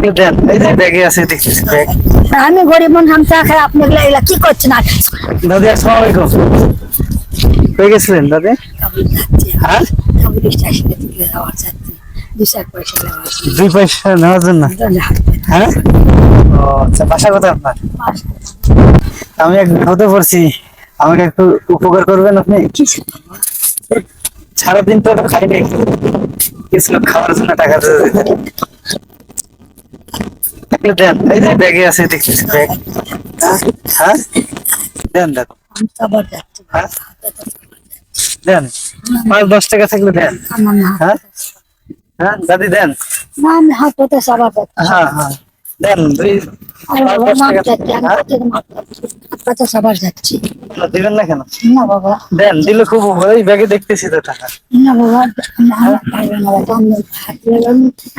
দেন, এই যে ব্যাগে আছে দেখতেছি ব্যাগ। আমি গরিব মানুষ, আমি চা খাই, আপনি এগুলা কি করছেন? দাদি আসসালামু আলাইকুম। কই গেছিলেন দাদি? হ্যাঁ, 2 পয়সা নেওয়ার জন্য? হ্যাঁ, ও আচ্ছা। বাসা কোথায় আপনার? আমি এক বিপদে পড়ছি, আমাকে একটু উপকার করবেন আপনি? সারাদিন তো খাই নাই, কিছু খাওয়ার জন্য টাকা দেন, এই যে ব্যাগে আছে দেখতেছি ব্যাগ। হ্যাঁ, দেন দেন। হ্যাঁ, দেন, 5-10 টাকা থাকলে দেন। হ্যাঁ হ্যাঁ দাদি দেন। আমি হাত পাতে সাবার হ্যাঁ হ্যাঁ দেন, 5-10 টাকা। সাবার যাচ্ছি। দিবেন না কেন? না বাবা, দেন, দিলে খুব ওই ব্যাগে দেখতেছি তো টাকা। না বাবা,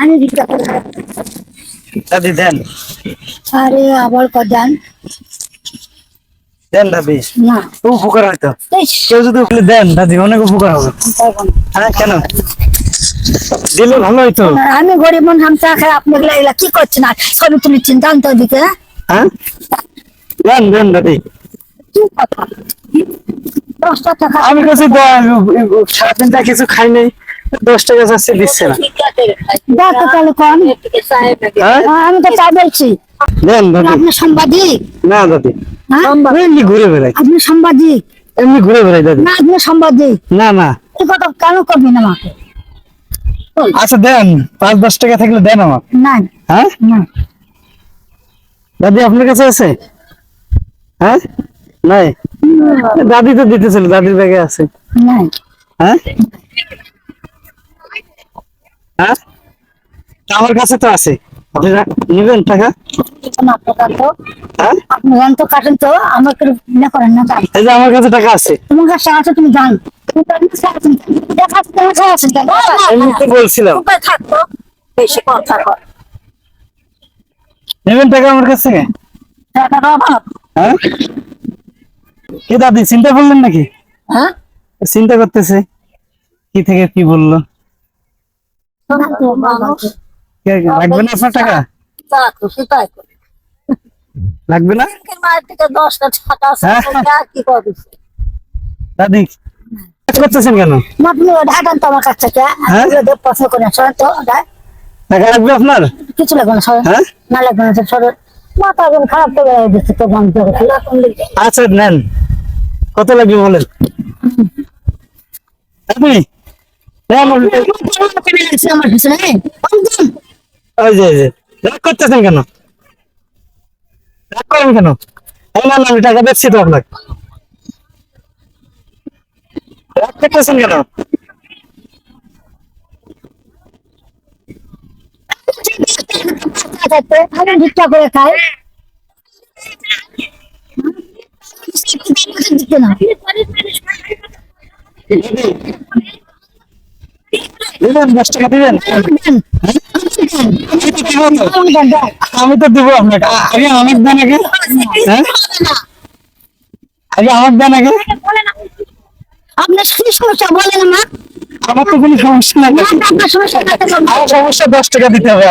আমি ভিক্ষা করে খাই। দাদি দেন, আরে আবার কদান দেন দাদি, না, খুব উপকার হয়তো। ইস, কেউ যদি আপনি দেন দাদি, অনেক উপকার হবে। পারবো না। হ্যাঁ, কেন দিলে ভালো হইতো। আমি গরিব মানুষ, আমি চা খাই, আপনি এগুলা কি করছেন? আর ছবি তুলিচ্ছেন, জানতো ওদিকে। হ্যাঁ, দেন দেন দাদি। কি কথা? 10 টাকা আমি কাছে সারাদিনটা কিছু খাই নাই, 10 টাকা চাচ্ছি, দিচ্ছে না। দেখো তাহলে কম। হ্যাঁ? আমি তো তা বলছি। দেন দাদি। আপনি সাংবাদিক? না দাদি, হ্যাঁ? এমনি ঘুরে বেড়াই, আপনি সাংবাদিক? এমনি ঘুরে বেড়াই দাদি। না, আপনি সাংবাদিক? না না। এই কথা কেন করবেন আমাকে? আচ্ছা দেন, 5-10 টাকা থাকলে দেন আমার। না হ্যাঁ না দাদি, আপনার কাছে আছে? হ্যাঁ, নাই। দাদি তো দিতেছিল, দাদির ব্যাগে আছে। না, হ্যাঁ হ্যাঁ, আমার কাছে তো আছে, আপনি নিবেন টাকা? হ্যাঁ, আপনি জান তো কাটেন তো, আমাকে না করেন না। এই যে আমার কাছে টাকা আছে। তোমার কাছে আছে, তুমি জান। এমনিতে বলছিলাম, থাকতো বেশি কথা কর। নেবেন টাকা আমার কাছ থেকে? টাকার অভাব? হ্যাঁ, কি দাদি চিন্তা করলেন নাকি? হ্যাঁ, চিন্তা করতেছে কি থেকে কি বললো। লাগবে না আপনার টাকা? লাগবে না? মায়ের থেকে 10 টাকা আছে, কি করবি? দাদি কাজ করতেছেন কেন? আপনি ঢাকান তো আমার কাছ থেকে, হ্যাঁ? প্রশ্ন করেন, সরেন তো। টাকা লাগবে আপনার? কিছু লাগবে না, সরেন। হ্যাঁ, না লাগবে না, সরেন। মাথা এখন খারাপ করে দিচ্ছে তো, বন্ধ করে। আচ্ছা নেন, কত লাগবে বলেন। আপনি নেন, আমার পিছনে ওই যে রাগ করতেছেন কেন? রাগ করেন কেন? এই না, আমি টাকা দিচ্ছি তো আপনাকে, রাগ করতেছেন কেন? আমি ভিক্ষা করে খাই। দিতে না। দিবেন 10 টাকা দিবেন? আমি তো দিব আপনাকে, আগে আমার দেন আগে। হ্যাঁ, আগে আমার দেন আগে। আপনার কি সমস্যা বলেন না? আমার তো কোনো সমস্যা নাই, আপনার সমস্যা আমার সমস্যা 10 টাকা দিতে হবে।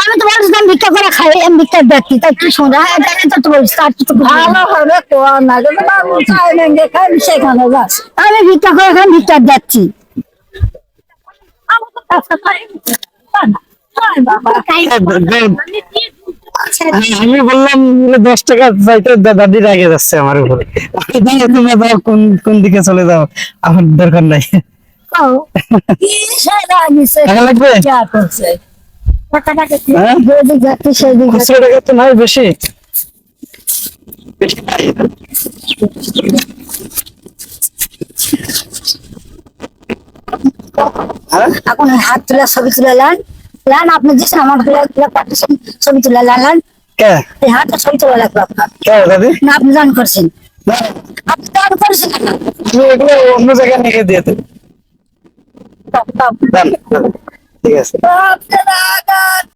আমি তো বলছিলাম ভিক্ষা করে খাই, আমি ভিক্ষার ব্যক্তি, তাই কি শোনা তো বলছি, তার তো ভালো হবে তো না, সেখানে যাস। আমি ভিক্ষা করে খাই, ভিক্ষার যাচ্ছি। আমি বললাম 10 টাকা চাইতে দাদি রেগে যাচ্ছে আমার উপরে। তুমি যাও, কোন কোন দিকে চলে যাও, আমার দরকার নাই। টাকা লাগবে? হ্যাঁ? খুচরো টাকা তো নাই বেশি। হ্যাঁ? এখন হাত তুলে ছবি তুলে নেন, নেন আপনি দিচ্ছেন আমার পাঠিয়েছেন, ছবি তুলে নেন। কে এই হাতে ছবি তোলা লাগবে আপনার। কে দাদি? না, আপনি দান করছেন, না, আপনি দান করেছেন না। তুমি এগুলো অন্য জায়গায় নিয়ে দিয়ে দেন। দেন, দেন। ঠিক আছে।